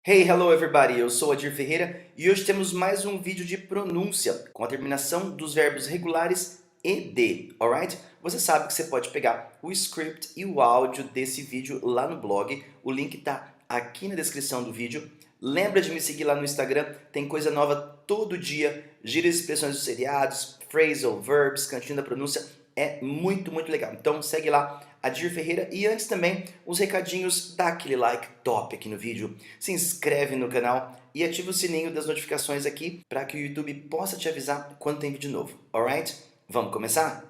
Hey, hello everybody! Eu sou Adir Ferreira e hoje temos mais um vídeo de pronúncia com a terminação dos verbos regulares ED, alright? Você sabe que você pode pegar o script e o áudio desse vídeo lá no blog, o link tá aqui na descrição do vídeo. Lembra de me seguir lá no Instagram, tem coisa nova todo dia, gírias e expressões dos seriados, phrasal, verbs, cantinho da pronúncia, é muito legal. Então segue lá, Adir Ferreira, e antes também os recadinhos, dá aquele like top aqui no vídeo, se inscreve no canal e ativa o sininho das notificações aqui para que o YouTube possa te avisar quando tem vídeo novo, alright? Vamos começar?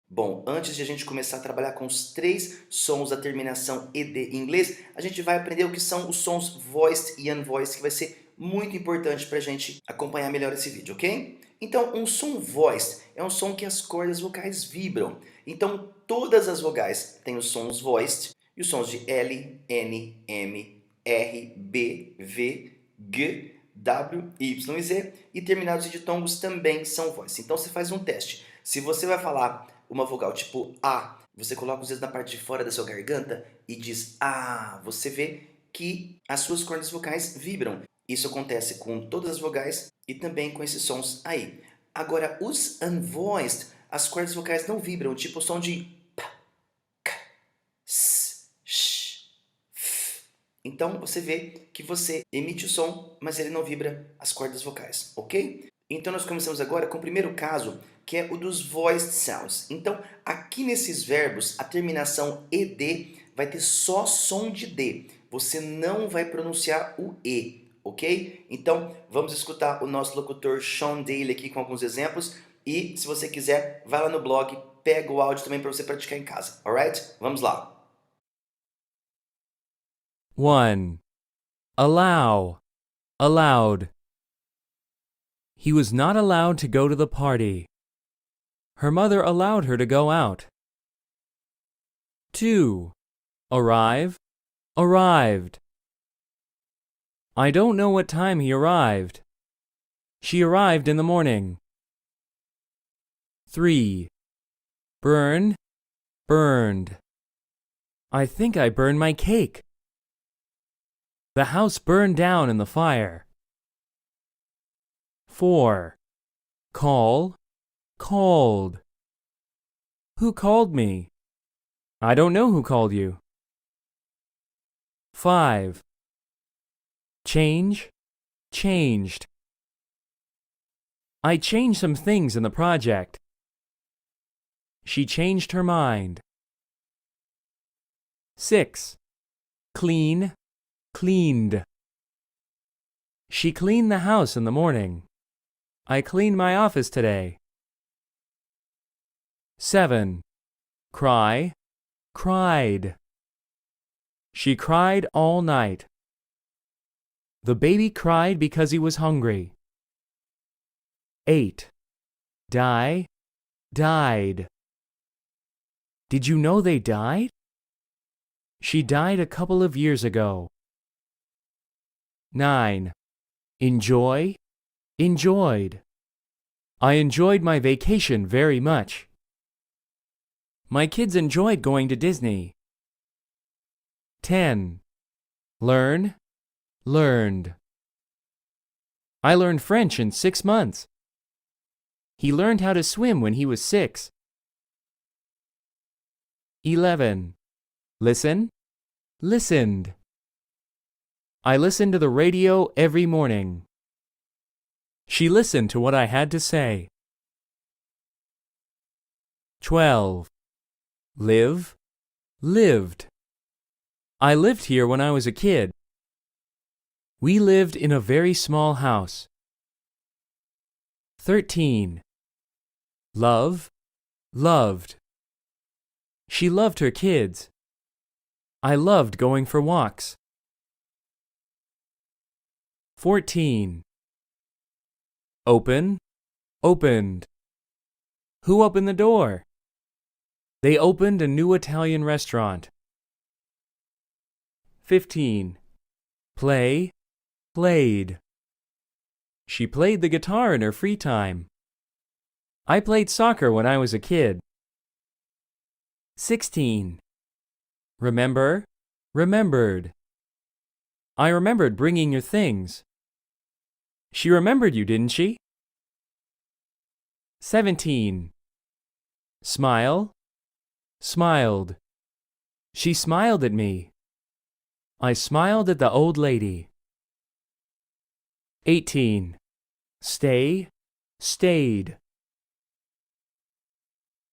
Bom, antes de a gente começar a trabalhar com os três sons da terminação ED em inglês, a gente vai aprender o que são os sons voiced e unvoiced, que vai ser muito importante para a gente acompanhar melhor esse vídeo, ok? Então, um som voiced é um som que as cordas vocais vibram. Então, todas as vogais têm os sons voiced e os sons de L, N, M, R, B, V, G, W, Y e Z, e terminados em ditongos também são voiced. Então, você faz um teste. Se você vai falar uma vogal tipo A, você coloca os dedos na parte de fora da sua garganta e diz A, você vê que as suas cordas vocais vibram. Isso acontece com todas as vogais e também com esses sons aí. Agora, os unvoiced, as cordas vocais não vibram, tipo o som de P, K, S, Sh, F. Então, você vê que você emite o som, mas ele não vibra as cordas vocais, ok? Então, nós começamos agora com o primeiro caso, que é o dos voiced sounds. Então, aqui nesses verbos, a terminação ED vai ter só som de D. Você não vai pronunciar o E, ok? Então, vamos escutar o nosso locutor Sean Daly aqui com alguns exemplos. E, se você quiser, vai lá no blog, pega o áudio também para você praticar em casa, alright? Vamos lá! 1. Allow. Allowed. He was not allowed to go to the party. Her mother allowed her to go out. 2. Arrive. Arrived. I don't know what time he arrived. She arrived in the morning. 3. Burn. Burned. I think I burned my cake. The house burned down in the fire. 4. Call. Called. Who called me? I don't know who called you. 5. Change. Changed. I changed some things in the project. She changed her mind. 6. Clean. Cleaned. She cleaned the house in the morning. I cleaned my office today. 7. Cry. Cried. She cried all night. The baby cried because he was hungry. 8. Die. Died. Did you know they died? She died a couple of years ago. 9. Enjoy. Enjoyed. I enjoyed my vacation very much. My kids enjoyed going to Disney. 10. Learn. Learned. I learned French in 6 months. He learned how to swim when he was 6. 11. Listen. Listened. I listened to the radio every morning. She listened to what I had to say. 12. Live. Lived. I lived here when I was a kid. We lived in a very small house. 13. Love. Loved. She loved her kids. I loved going for walks. 14. Open. Opened. Who opened the door? They opened a new Italian restaurant. 15. Play. Played. She played the guitar in her free time. I played soccer when I was a kid. 16. Remember, remembered. I remembered bringing your things. She remembered you, didn't she? 17. Smile, smiled. She smiled at me. I smiled at the old lady. 18. Stay, stayed.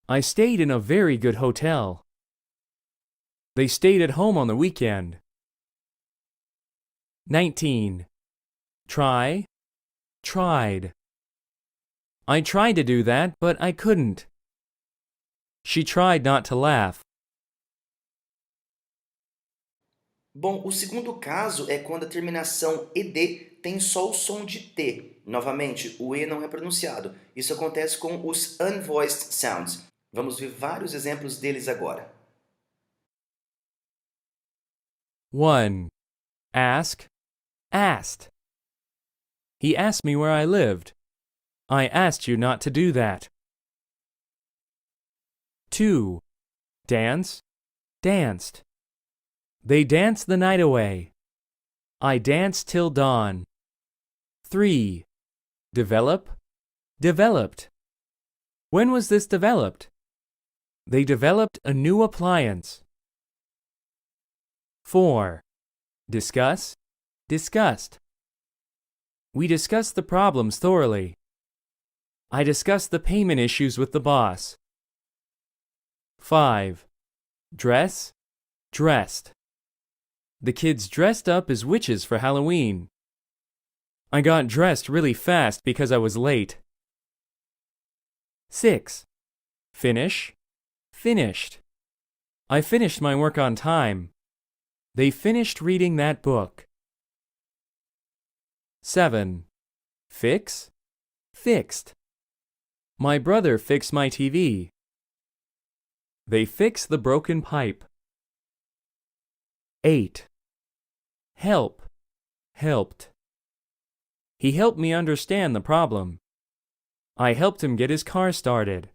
I stayed in a very good hotel. They stayed at home on the weekend. 19. Try, tried. I tried to do that, but I couldn't. She tried not to laugh. Bom, o segundo caso é quando a terminação ed tem só o som de T. Novamente, o E não é pronunciado. Isso acontece com os unvoiced sounds. Vamos ver vários exemplos deles agora. 1. Ask, asked. He asked me where I lived. I asked you not to do that. 2. Dance, danced. They danced the night away. I danced till dawn. 3. Develop, developed. When was this developed? They developed a new appliance. 4. Discuss, discussed. We discussed the problems thoroughly. I discussed the payment issues with the boss. 5. Dress, dressed. The kids dressed up as witches for Halloween. I got dressed really fast because I was late. 6. Finish, finished. I finished my work on time. They finished reading that book. 7. Fix, fixed. My brother fixed my TV. They fixed the broken pipe. 8. Help, helped. He helped me understand the problem. I helped him get his car started.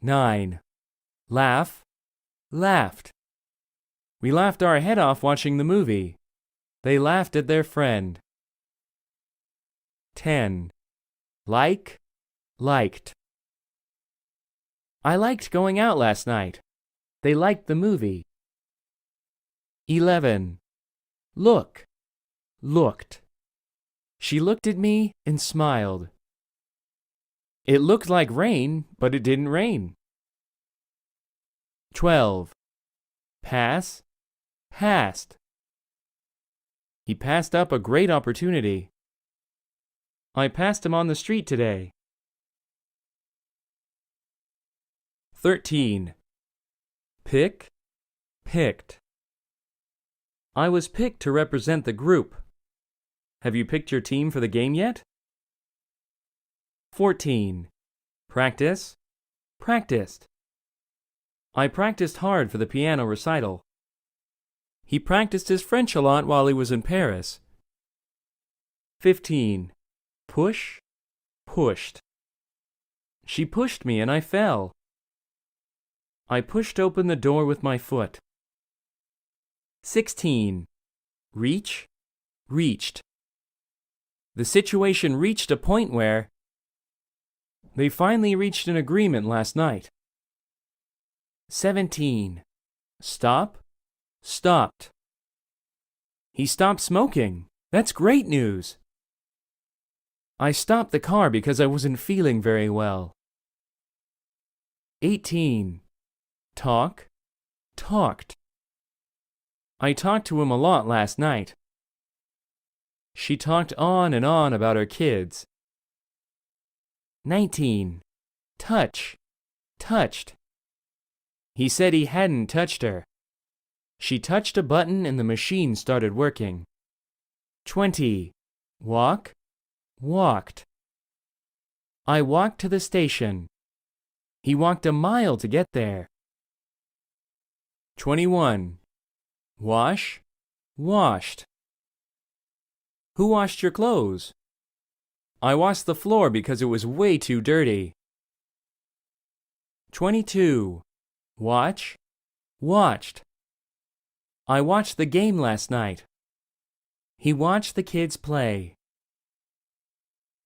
9. Laugh, laughed. We laughed our head off watching the movie. They laughed at their friend. 10. Like, liked. I liked going out last night. They liked the movie. 11. Look, looked. She looked at me and smiled. It looked like rain, but it didn't rain. 12. Pass, passed. He passed up a great opportunity. I passed him on the street today. 13. Pick, picked. I was picked to represent the group. Have you picked your team for the game yet? 14. Practice, practiced. I practiced hard for the piano recital. He practiced his French a lot while he was in Paris. 15. Push, pushed. She pushed me and I fell. I pushed open the door with my foot. 16. Reach, reached. The situation reached a point where they finally reached an agreement last night. 17. Stop, stopped. He stopped smoking. That's great news. I stopped the car because I wasn't feeling very well. 18. Talk, talked. I talked to him a lot last night. She talked on and on about her kids. 19. Touch, touched. He said he hadn't touched her. She touched a button and the machine started working. 20. Walk, walked. I walked to the station. He walked a mile to get there. 21. Wash, washed. Who washed your clothes? I washed the floor because it was way too dirty. 22. Watch, watched. I watched the game last night. He watched the kids play.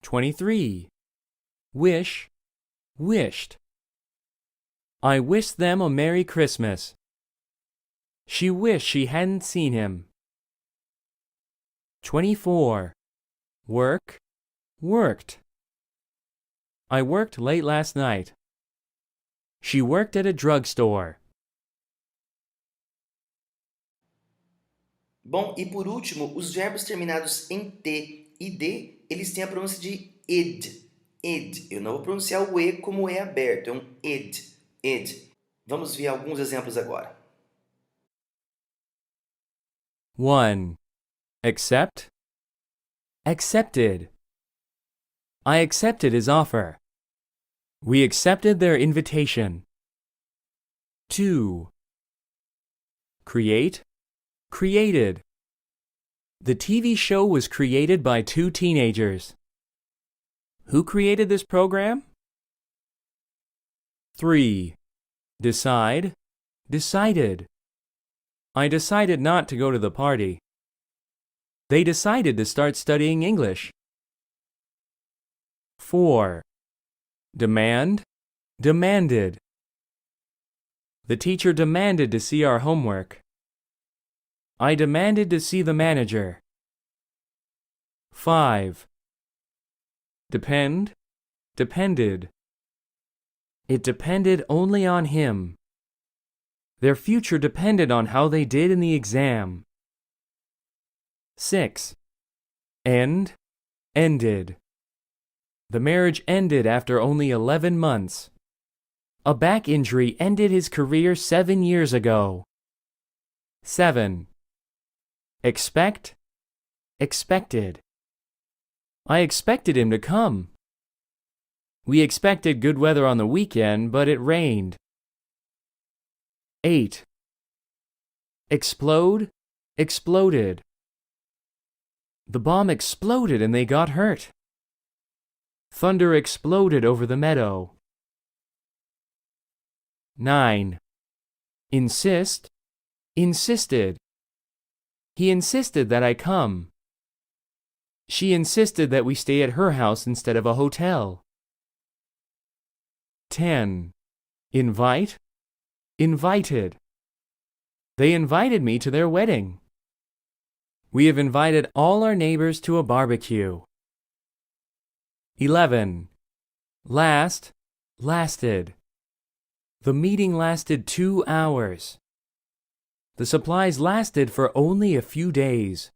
23. Wish, wished. I wished them a Merry Christmas. She wished she hadn't seen him. 24. Work, worked. I worked late last night. She worked at a drugstore. Bom, e por último, os verbos terminados em T e D, eles têm a pronúncia de id. Id. Eu não vou pronunciar o E como E aberto, é um id. Id. Vamos ver alguns exemplos agora. 1. Accept, accepted. I accepted his offer. We accepted their invitation. 2. Create, created. The TV show was created by 2 teenagers. Who created this program? 3. Decide, decided. I decided not to go to the party. They decided to start studying English. 4. Demand, demanded. The teacher demanded to see our homework. I demanded to see the manager. 5. Depend, depended. It depended only on him. Their future depended on how they did in the exam. 6. End, ended. The marriage ended after only 11 months. A back injury ended his career 7 years ago. 7. Expect, expected. I expected him to come. We expected good weather on the weekend, but it rained. 8. Explode, exploded. The bomb exploded and they got hurt. Thunder exploded over the meadow. 9. Insist, insisted. He insisted that I come. She insisted that we stay at her house instead of a hotel. 10. Invite, invited. They invited me to their wedding. We have invited all our neighbors to a barbecue. 11. Last, lasted. The meeting lasted 2 hours. The supplies lasted for only a few days.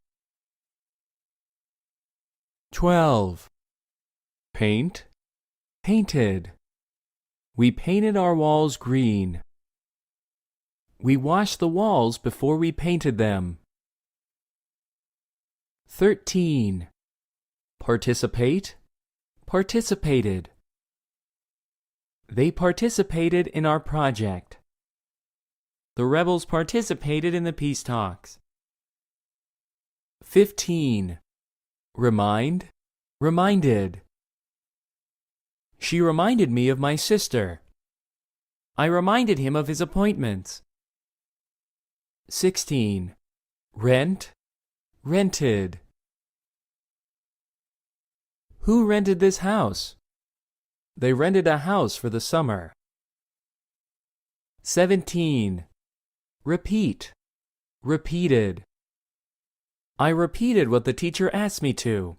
12. Paint, painted. We painted our walls green. We washed the walls before we painted them. 13. Participate, participated. They participated in our project. The rebels participated in the peace talks. 15. Remind, reminded. She reminded me of my sister. I reminded him of his appointments. 16. Rent, rented. Who rented this house? They rented a house for the summer. 17. Repeat, repeated. I repeated what the teacher asked me to.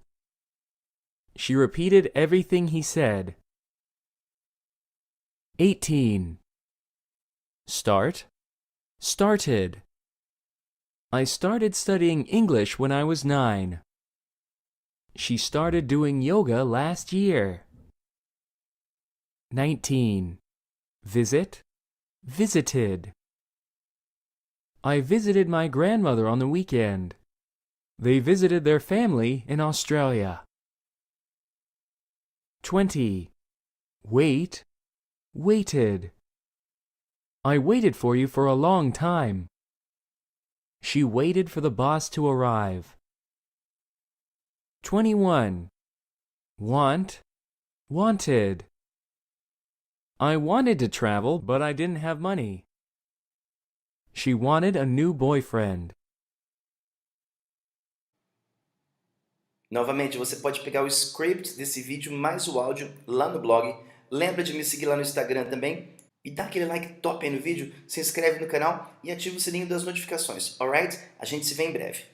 She repeated everything he said. 18. Start, started. I started studying English when I was 9. She started doing yoga last year. 19. Visit, visited. I visited my grandmother on the weekend. They visited their family in Australia. 20. Wait, waited. I waited for you for a long time. She waited for the boss to arrive. 21. Want, wanted. I wanted to travel, but I didn't have money. She wanted a new boyfriend. Novamente, você pode pegar o script desse vídeo mais o áudio lá no blog. Lembra de me seguir lá no Instagram também. E dá aquele like top aí no vídeo, se inscreve no canal e ativa o sininho das notificações, alright? A gente se vê em breve.